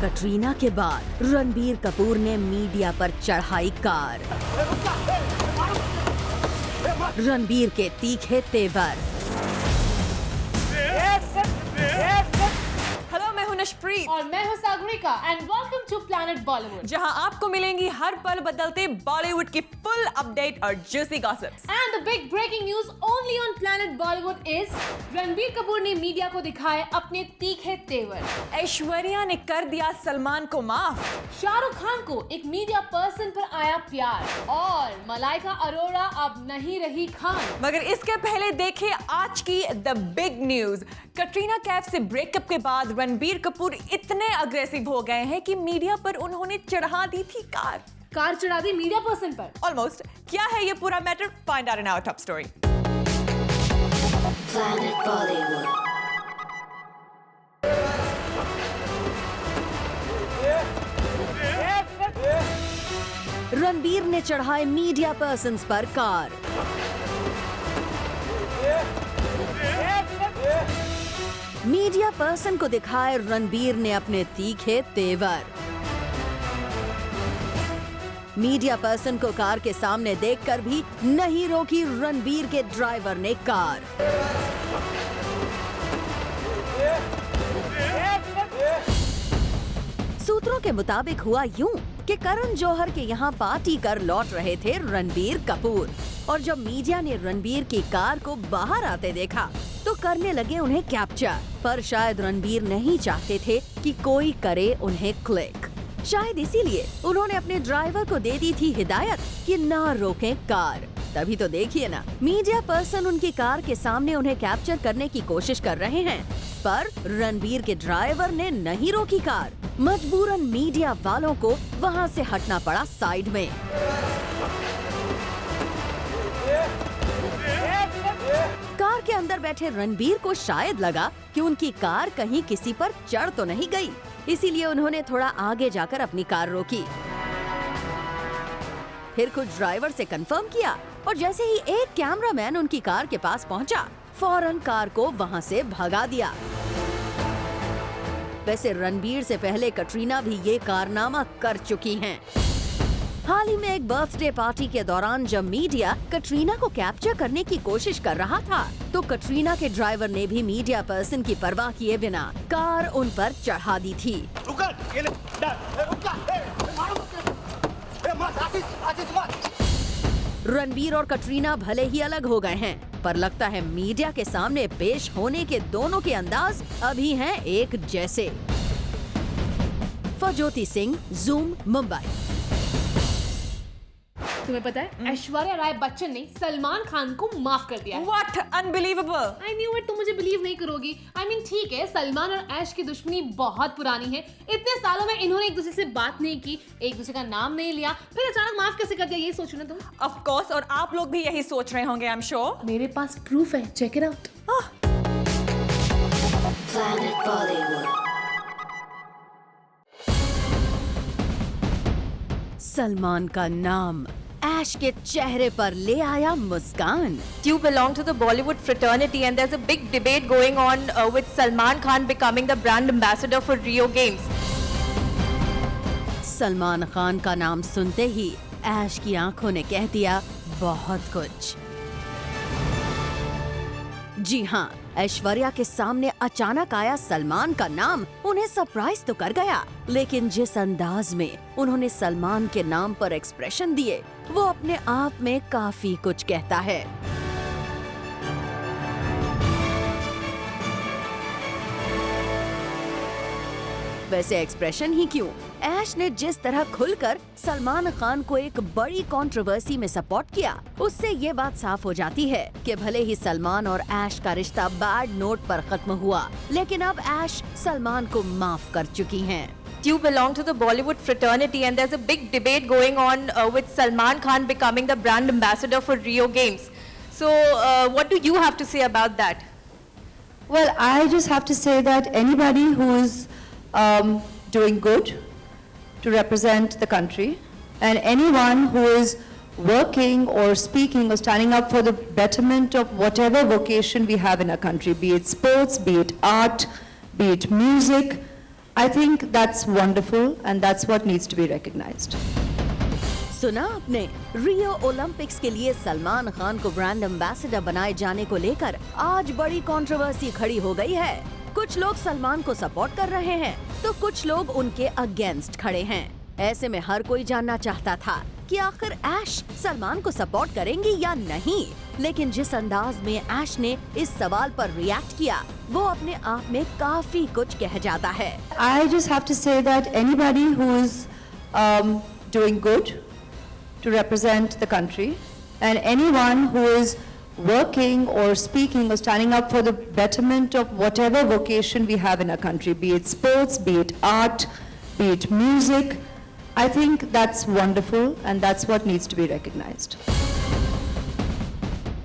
कटरीना के बाद रणबीर कपूर ने मीडिया पर चढ़ाई कार। रणबीर के तीखे तेवर। हेलो, मैं हूं नशप्रीत और मैं हूं Sagarika and welcome to planet Bollywood, जहां आपको मिलेंगी हर पल बदलते बॉलीवुड की फुल अपडेट और juicy gossips. And the big breaking news only on planet Bollywood is Ranbir Kapoor ने मीडिया को दिखाए अपने तीखे तेवर। ऐश्वर्या ने कर दिया सलमान को माफ। शाहरुख खान को एक मीडिया पर्सन पर आया प्यार और मलाइका अरोड़ा अब नहीं रही खान। मगर इसके पहले देखिए आज की the big news. Katrina Kaif से ब्रेकअप के बाद रणबीर कपूर इतने अग्रेसिव हो गए हैं कि मीडिया पर उन्होंने चढ़ा दी थी कार चढ़ा दी मीडिया पर्सन पर। ऑलमोस्ट। क्या है ये पूरा matter? Find out in our top story. Planet Bollywood. Ranbir ने चढ़ाए मीडिया पर्सन्स पर कार। मीडिया पर्सन को दिखाए रणबीर ने अपने तीखे तेवर। मीडिया पर्सन को कार के सामने देखकर भी नहीं रोकी रणबीर के ड्राइवर ने कार। सूत्रों के मुताबिक हुआ यूं कि करण जौहर के यहाँ पार्टी कर लौट रहे थे रणबीर कपूर और जब मीडिया ने रणबीर की कार को बाहर आते देखा तो करने लगे उन्हें कैप्चर। पर शायद रणबीर नहीं चाहते थे कि कोई करे उन्हें क्लिक। शायद इसीलिए उन्होंने अपने ड्राइवर को दे दी थी हिदायत कि ना रोकें कार। तभी तो देखिए ना, मीडिया पर्सन उनकी कार के सामने उन्हें कैप्चर करने की कोशिश कर रहे हैं, पर रणबीर के ड्राइवर ने नहीं रोकी कार। मजबूरन मीडिया वालों को वहां से हटना पड़ा साइड में। कार के अंदर बैठे रणबीर को शायद लगा कि उनकी कार कहीं किसी पर चढ़ तो नहीं गई, इसीलिए उन्होंने थोड़ा आगे जाकर अपनी कार रोकी। फिर खुद ड्राइवर से कंफर्म किया और जैसे ही एक कैमरामैन उनकी कार के पास पहुंचा, फौरन कार को वहां से भगा दिया। वैसे रणबीर से पहले कटरीना भी ये कारनामा कर चुकी हैं। हाल ही में एक बर्थडे पार्टी के दौरान जब मीडिया कटरीना को कैप्चर करने की कोशिश कर रहा था, तो कटरीना के ड्राइवर ने भी मीडिया पर्सन की परवाह किए बिना कार उन पर चढ़ा दी थी। रणबीर और कटरीना भले ही अलग हो गए हैं, पर लगता है मीडिया के सामने पेश होने के दोनों के अंदाज अभी हैं एक जैसे। फज्योति सिंह, ज़ूम, मुंबई। तुम्हें पता है ऐश्वर्या राय बच्चन ने सलमान खान को माफ कर दिया है। What? Unbelievable! I knew it, तुम मुझे बिलीव नहीं करोगी। I mean, ठीक है, सलमान और ऐश की दुश्मनी बहुत पुरानी है। इतने सालों में इन्होंने एक दूसरे से बात नहीं की, एक दूसरे का नाम नहीं लिया, फिर अचानक माफ कैसे कर दिया, ये सोचो ना तुम। Of course, और आप लोग भी यही सोच रहे होंगे, I'm sure. मेरे पास प्रूफ है, check it out. Planet Bollywood. Salman का नाम ऐश के चेहरे पर ले आया मुस्कान। You belong to the Bollywood fraternity and there's a big debate going on with Salman Khan becoming the brand ambassador for Rio Games. Salman Khan का नाम सुनते ही ऐश की आंखों ने कह दिया बहुत कुछ। जी हाँ, ऐश्वर्या के सामने अचानक आया सलमान का नाम उन्हें सरप्राइज तो कर गया, लेकिन जिस अंदाज में उन्होंने सलमान के नाम पर एक्सप्रेशन दिए, वो अपने आप में काफी कुछ कहता है। वैसे एक्सप्रेशन ही क्यों, ऐश ने जिस तरह खुलकर सलमान खान को एक बड़ी कंट्रोवर्सी में सपोर्ट किया, उससे ये बात साफ हो जाती है कि भले ही सलमान और ऐश का रिश्ता बैड नोट पर खत्म हुआ, लेकिन अब ऐश सलमान को माफ कर चुकी हैं। You belong to the Bollywood fraternity and there's a big debate going on with Salman Khan becoming the brand ambassador for Rio Games. So what do you have to say about that? Well, I just have to say that anybody who is doing good to represent the country and anyone who is working or speaking or standing up for the betterment of whatever vocation we have in our country, be it sports, be it art, be it music, I think that's wonderful and that's what needs to be recognized. सुना आपने, Rio Olympics के लिए सलमान खान को brand ambassador बनाए जाने को लेकर आज बड़ी कंट्रोवर्सी खड़ी हो गई है। कुछ लोग सलमान को सपोर्ट कर रहे हैं तो कुछ लोग उनके अगेंस्ट खड़े हैं। ऐसे में हर कोई जानना चाहता था कि आखिर ऐश सलमान को सपोर्ट करेंगी या नहीं। लेकिन जिस अंदाज में ऐश ने इस सवाल पर रिएक्ट किया वो अपने आप में काफी कुछ कह जाता है। I just have to say that anybody who is doing good to represent the country and anyone who is working or speaking or standing up for the betterment of whatever vocation we have in our country, be it sports, be it art, be it music, I think that's wonderful and that's what needs to be recognized.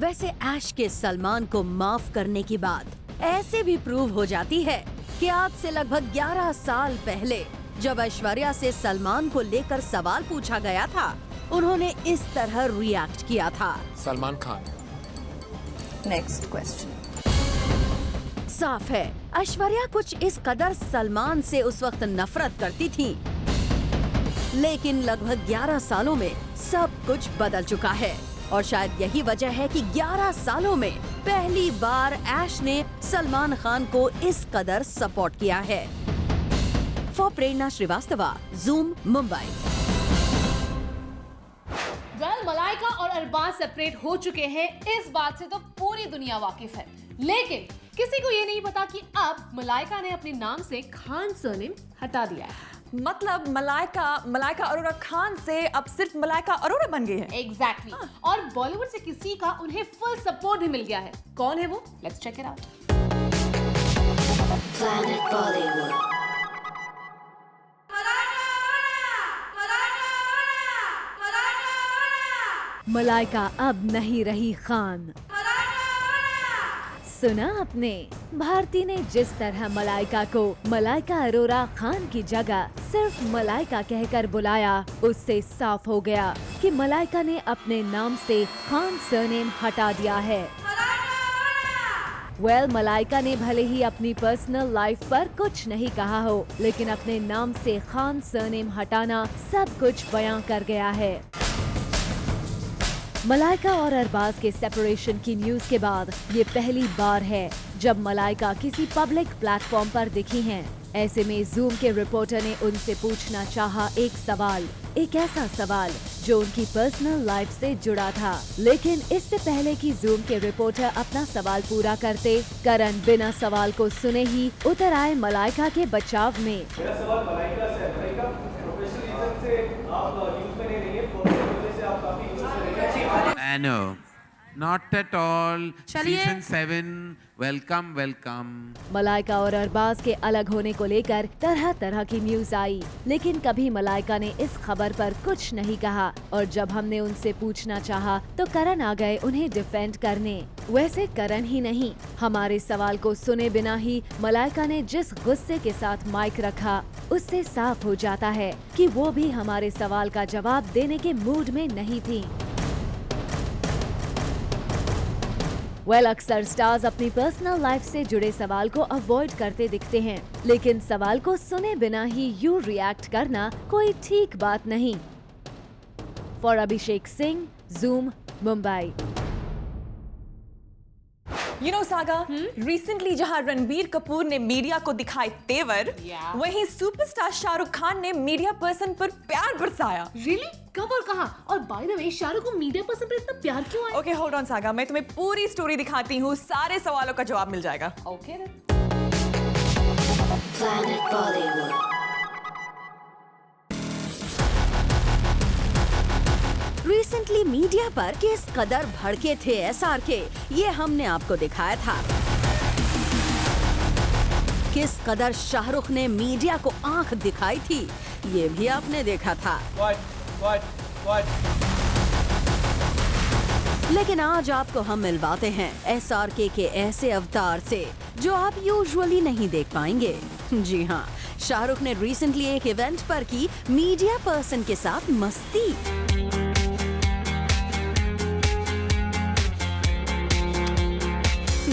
वैसे ऐश के सलमान को माफ करने की बात ऐसे भी prove हो जाती है कि आज से लगभग 11 साल पहले जब ऐश्वर्या से सलमान को लेकर सवाल पूछा गया था उन्होंने इस तरह रिएक्ट किया था। सलमान खान। Next question. साफ है ऐश्वर्या कुछ इस कदर सलमान से उस वक्त नफरत करती थी, लेकिन लगभग 11 सालों में सब कुछ बदल चुका है और शायद यही वजह है कि 11 सालों में पहली बार ऐश ने सलमान खान को इस कदर सपोर्ट किया है। For Prerna Srivastava, zoom, Mumbai. Malaika और अरबाज सेपरेट हो चुके हैं, इस बात से तो पूरी दुनिया वाकिफ है। लेकिन किसी को ये नहीं पता कि अब मलाइका ने अपने नाम से खान सरनेम हटा दिया है। मतलब मलाइका अरोरा खान से अब सिर्फ मलाइका अरोरा बन गई है। एग्जैक्टली। और बॉलीवुड से किसी का उन्हें फुल सपोर्ट भी मिल गया है। कौन है वो? Let's check it out. Planet Bollywood. Malaika अब नहीं रही खान। सुना आपने, भारती ने जिस तरह मलाइका को मलाइका अरोरा खान की जगह सिर्फ मलाइका कहकर बुलाया, उससे साफ हो गया कि मलाइका ने अपने नाम से खान सरनेम हटा दिया है। मलाइका ने भले ही अपनी पर्सनल लाइफ पर कुछ नहीं कहा हो, लेकिन अपने नाम से खान सरनेम हटाना सब कुछ बयां कर गया है। मलाइका और अरबाज के सेपरेशन की न्यूज के बाद ये पहली बार है जब मलाइका किसी पब्लिक प्लेटफॉर्म पर दिखी हैं। ऐसे में जूम के रिपोर्टर ने उनसे पूछना चाहा एक सवाल, एक ऐसा सवाल जो उनकी पर्सनल लाइफ से जुड़ा था। लेकिन इससे पहले कि जूम के रिपोर्टर अपना सवाल पूरा करते, करण बिना सवाल को सुने ही उतर आए मलाइका के बचाव में। मेरा सवाल मलाइका से है। मलाइका, प्रोफेशनल रीजन से आप न्यूज़ में नहीं रही हैं, पर्सनल वजह से आप काफी न्यूज़ में रही हैं। No, not at all. Season 7, welcome. Malaika और अरबाज के अलग होने को लेकर तरह तरह की न्यूज आई, लेकिन कभी मलाइका ने इस खबर पर कुछ नहीं कहा और जब हमने उनसे पूछना चाहा तो करण आ गए उन्हें डिफेंड करने। वैसे करण ही नहीं, हमारे सवाल को सुने बिना ही मलाइका ने जिस गुस्से के साथ माइक रखा, उससे साफ हो जाता है कि वो भी हमारे सवाल का जवाब देने के मूड में नहीं थी। अक्सर स्टार्स अपनी पर्सनल लाइफ से जुड़े सवाल को अवॉइड करते दिखते हैं, लेकिन सवाल को सुने बिना ही यूं रिएक्ट करना कोई ठीक बात नहीं। For Abhishek Singh, zoom, Mumbai. You know, Saga, recently जहां रणबीर कपूर ने मीडिया को दिखाए तेवर, वहीं सुपरस्टार शाहरुख खान ने मीडिया पर्सन पर प्यार बरसाया। Really? कब और कहां? और बाय द वे, शाहरुख को मीडिया पर्सन पर इतना प्यार क्यों आया? Okay, hold on, Saga, मैं तुम्हें पूरी स्टोरी दिखाती हूँ, सारे सवालों का जवाब मिल जाएगा। Okay then. Planet Bollywood. Recently media पर किस कदर भड़के थे SRK, ये हमने आपको दिखाया था। किस कदर शाहरुख ने मीडिया को आंख दिखाई थी, ये भी आपने देखा था। What? लेकिन आज आपको हम मिलवाते हैं SRK के ऐसे अवतार से जो आप यूजुअली नहीं देख पाएंगे। जी हाँ, शाहरुख ने रिसेंटली एक इवेंट पर की मीडिया पर्सन के साथ मस्ती।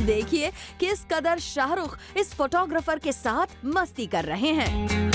देखिए किस कदर शाहरुख इस फोटोग्राफर के साथ मस्ती कर रहे हैं।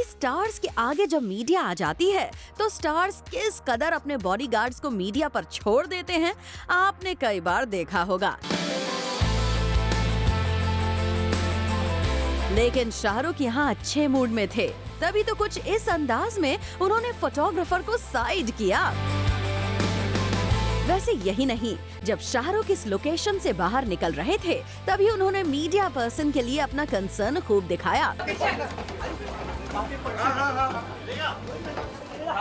स्टार्स के आगे जब मीडिया आ जाती है तो स्टार्स किस कदर अपने बॉडीगार्ड्स को मीडिया पर छोड़ देते हैं, आपने कई बार देखा होगा। लेकिन शाहरुख यहाँ अच्छे मूड में थे, तभी तो कुछ इस अंदाज में उन्होंने फोटोग्राफर को साइड किया। वैसे यही नहीं, जब शाहरुख इस लोकेशन से बाहर निकल रहे थे तभी उन्होंने मीडिया पर्सन के लिए अपना कंसर्न खूब दिखाया।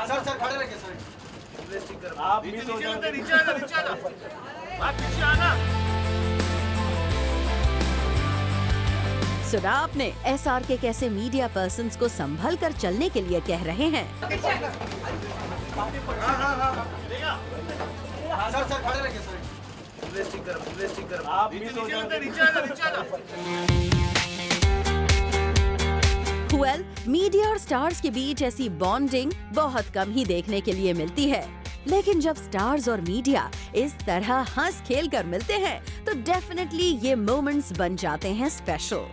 सर खड़े रहिए सर। आप नीचे आना। सुना आपने SRK कैसे मीडिया पर्सन्स को संभल कर चलने के लिए कह रहे हैं। सर खड़े रहिए सर। आप नीचे आना। वेल, मीडिया और स्टार्स के बीच ऐसी बॉन्डिंग बहुत कम ही देखने के लिए मिलती है, लेकिन जब स्टार्स और मीडिया इस तरह हंस खेल कर मिलते हैं तो डेफिनेटली ये मोमेंट्स बन जाते हैं special.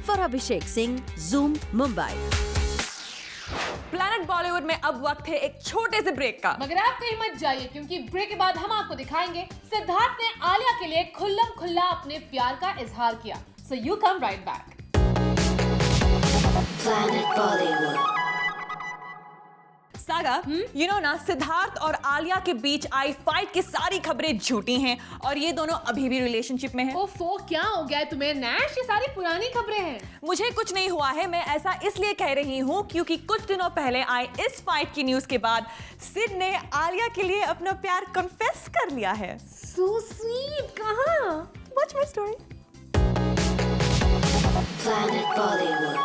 For Abhishek Singh, Zoom, Mumbai. Planet Bollywood में अब वक्त है एक छोटे से ब्रेक का। मगर आप कहीं मत जाइए, क्योंकि ब्रेक के बाद हम आपको दिखाएंगे सिद्धार्थ ने आलिया के लिए खुल्लम खुल्ला अपने प्यार का इजहार किया। So you come right back. Planet Bollywood. Saga, you know ना, सिद्धार्थ और आलिया के बीच आई फाइट की सारी खबरें झूठी हैं और ये दोनों अभी भी रिलेशनशिप में हैं। ओफो, क्या हो गया है तुम्हें नैश? ये सारी पुरानी खबरें हैं। मुझे कुछ नहीं हुआ है, मैं ऐसा इसलिए कह रही हूँ क्योंकि कुछ दिनों पहले आई इस फाइट की न्यूज के बाद सिड ने आलिया के लिए अपना प्यार कन्फेस कर लिया है। So sweet. कहाँ? Watch my story. Planet Bollywood.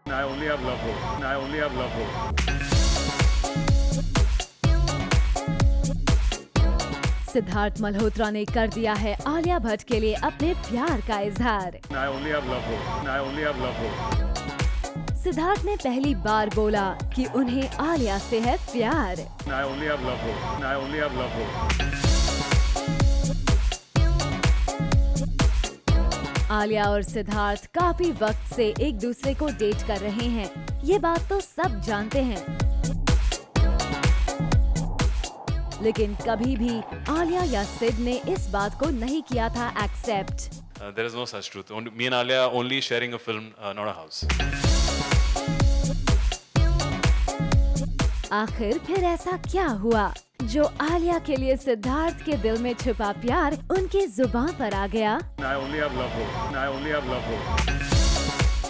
I only have love hope. I only have love hope. Siddharth Malhotra ने कर दिया है आलिया भट्ट के लिए अपने प्यार का इजहार। I only have love hope. I only have love hope. Siddharth ने पहली बार बोला कि उन्हें आलिया से है प्यार। I only have love hope. I only have love hope. Alia और सिद्धार्थ काफी वक्त से एक दूसरे को डेट कर रहे हैं, ये बात तो सब जानते हैं। लेकिन कभी भी आलिया या सिड ने इस बात को नहीं किया था accept. There is no such truth. Me and Alia only sharing a film, not a house. आखिर फिर ऐसा क्या हुआ जो आलिया के लिए सिद्धार्थ के दिल में छुपा प्यार उनकी जुबान पर आ गया? I only have love hope. I only have love hope.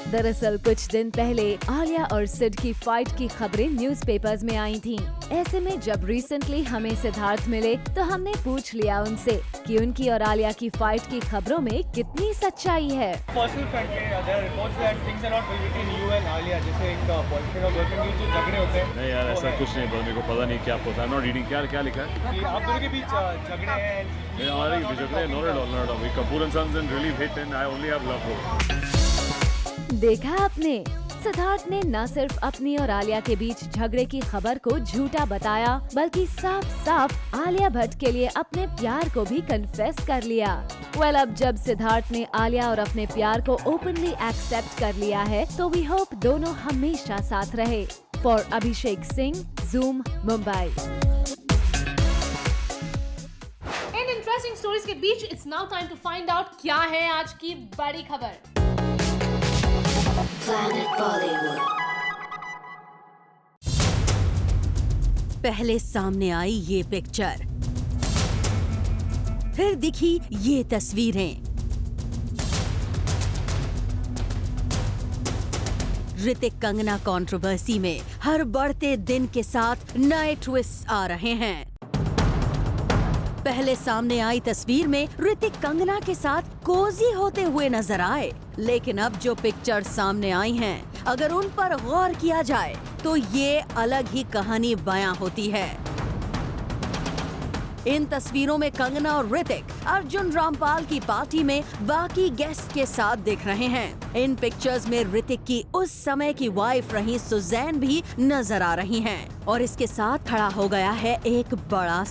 दरअसल कुछ दिन पहले आलिया और सिड की फाइट की खबरें न्यूज़पेपर्स में आई थीं। ऐसे में जब रिसेंटली हमें सिद्धार्थ मिले तो हमने पूछ लिया उनसे कि उनकी और आलिया की फाइट की खबरों में कितनी सच्चाई है। Personal front पे there are reports that things are not well between you and Alia, जैसे एक boyfriend और girlfriend के जो झगड़े होते हैं। नहीं यार, ऐसा कुछ नहीं, मेरे को पता नहीं क्या होता है। I'm not reading. क्या लिखा है? कि आप दोनों के बीच झगड़े हैं। नहीं, हमारे झगड़े not at all, not at all. We Kapoor and Sons and really hit and I only have love hope. देखा आपने, सिद्धार्थ ने न सिर्फ अपनी और आलिया के बीच झगड़े की खबर को झूठा बताया, बल्कि साफ साफ आलिया भट्ट के लिए अपने प्यार को भी कन्फेस कर लिया। वेल, अब जब सिद्धार्थ ने आलिया और अपने प्यार को ओपनली एक्सेप्ट कर लिया है तो वी होप दोनों हमेशा साथ रहे। फॉर अभिषेक सिंह, ज़ूम, मुंबई। इन इंटरेस्टिंग स्टोरीज के बीच it's now time to find out क्या है आज की बड़ी खबर। Planet Bollywood. पहले सामने आई ये पिक्चर, फिर दिखी ये तस्वीरें। ऋतिक कंगना कंट्रोवर्सी में हर बढ़ते दिन के साथ नए ट्विस्ट आ रहे हैं। पहले सामने आई तस्वीर में ऋतिक कंगना के साथ कोजी होते हुए नजर आए, लेकिन अब जो पिक्चर सामने आई हैं, अगर उन पर गौर किया जाए तो ये अलग ही कहानी बयां होती है। इन तस्वीरों में कंगना और ऋतिक अर्जुन रामपाल की पार्टी में बाकी गेस्ट के साथ दिख रहे हैं। इन पिक्चर्स में ऋतिक की उस समय की वाइफ रही सुजैन भी नजर आ रही हैं। और इसके साथ खड़ा हो गया है एक बड़ा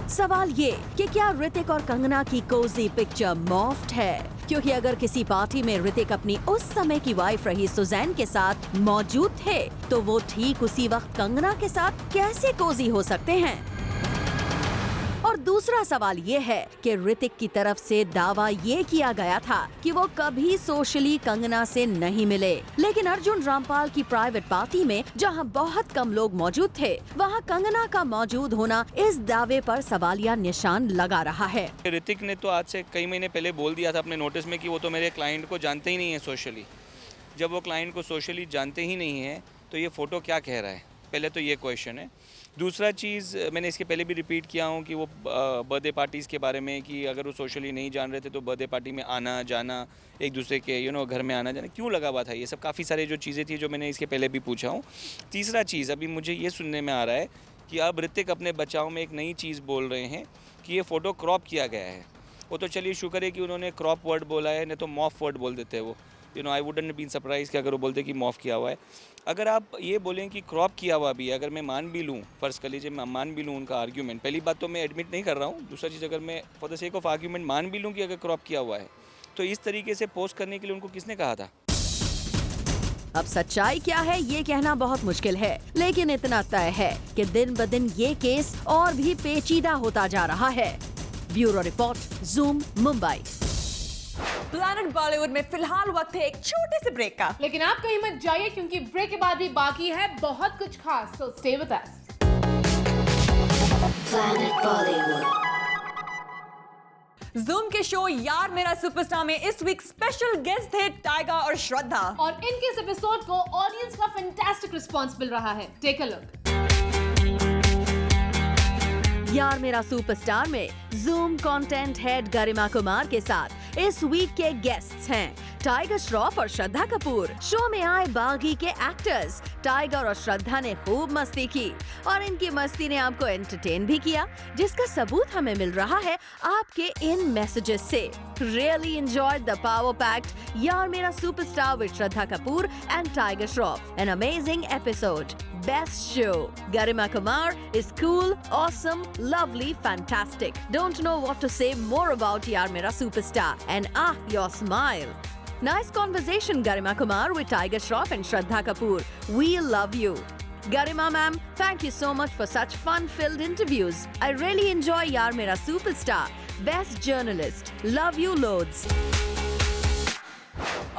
सवाल ये कि क्या ऋतिक और कंगना की कोजी पिक्चर मॉफ्ड है? क्योंकि अगर किसी पार्टी में ऋतिक अपनी उस समय की वाइफ रही सुजैन के साथ मौजूद थे, तो वो ठीक उसी वक्त कंगना के साथ कैसे कोजी हो सकते हैं? और दूसरा सवाल ये है कि ऋतिक की तरफ से दावा ये किया गया था कि वो कभी सोशली कंगना से नहीं मिले, लेकिन अर्जुन रामपाल की प्राइवेट पार्टी में जहां बहुत कम लोग मौजूद थे, वहां कंगना का मौजूद होना इस दावे पर सवालिया निशान लगा रहा है। ऋतिक ने तो आज से कई महीने पहले बोल दिया था अपने नोटिस में कि वो तो मेरे क्लाइंट को जानते ही नहीं है सोशली। जब वो क्लाइंट को सोशली जानते ही नहीं है तो ये फोटो क्या कह रहा है? पहले तो ये क्वेश्चन है। दूसरा चीज़, मैंने इसके पहले भी रिपीट किया हूँ कि वो बर्थडे पार्टीज़ के बारे में कि अगर वो सोशली नहीं जान रहे थे तो बर्थडे पार्टी में आना जाना, एक दूसरे के घर में आना जाना क्यों लगा हुआ था? ये सब काफ़ी सारे जो चीज़ें थी जो मैंने इसके पहले भी पूछा हूँ। तीसरा चीज़, अभी मुझे ये सुनने में आ रहा है कि अब ऋतिक अपने बचाव में एक नई चीज़ बोल रहे हैं कि ये फ़ोटो क्रॉप किया गया है। वो तो चलिए शुक्र है कि उन्होंने क्रॉप वर्ड बोला है, नहीं तो मॉफ वर्ड बोल देते हैं वो। आई वुडंट बीन सरप्राइज कि अगर वो बोलते कि मॉफ किया हुआ है। अगर आप ये बोलें कि क्रॉप किया हुआ भी है, अगर मैं मान भी लूँ, फ़र्ज़ कर लीजिए मैं मान भी लूँ उनका आर्ग्यूमेंट, पहली बात तो मैं एडमिट नहीं कर रहा हूँ। दूसरा चीज़, अगर मैं for the sake of argument मान भी लूँ कि अगर क्रॉप किया हुआ है, तो इस तरीके से पोस्ट करने के लिए उनको किसने कहा था? अब सच्चाई क्या है ये कहना बहुत मुश्किल है, लेकिन इतना तय है कि दिन ब दिन ये केस और भी पेचीदा होता जा रहा है। Bureau report, zoom, Mumbai. Planet Bollywood में फिलहाल वक्त है एक छोटे से ब्रेक का, लेकिन आप कहीं मत जाइए क्योंकि ब्रेक के बाद भी बाकी है बहुत कुछ खास, so stay with us. Planet Bollywood. Zoom के शो यार मेरा सुपरस्टार में इस वीक स्पेशल गेस्ट थे टाइगा और श्रद्धा, और इनके इस एपिसोड को ऑडियंस का फैंटास्टिक रिस्पांस मिल रहा है। Take a look. यार मेरा सुपरस्टार में zoom content head Garima Kumar के साथ इस वीक के गेस्ट्स हैं टाइगर श्रॉफ और श्रद्धा कपूर। शो में आए बागी के एक्टर्स टाइगर और श्रद्धा ने खूब मस्ती की और इनकी मस्ती ने आपको एंटरटेन भी किया, जिसका सबूत हमें मिल रहा है आपके इन मैसेजेस से। Really enjoyed the power-packed यार मेरा superstar with Shraddha Kapoor and Tiger Shroff. An amazing episode. Best show. Garima Kumar is cool, awesome, lovely, fantastic. Don't know what to say more about Yaar Mera Superstar. And your smile. Nice conversation, Garima Kumar with Tiger Shroff and Shraddha Kapoor. We love you. Garima ma'am, thank you so much for such fun-filled interviews. I really enjoy Yaar Mera Superstar. Best journalist. Love you loads.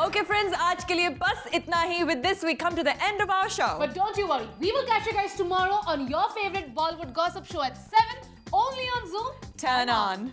Okay friends, आज के लिए बस इतना ही. With this we come to the end of our show. But don't you worry, we will catch you guys tomorrow on your favorite Bollywood gossip show at 7, only on Zoom. Turn on.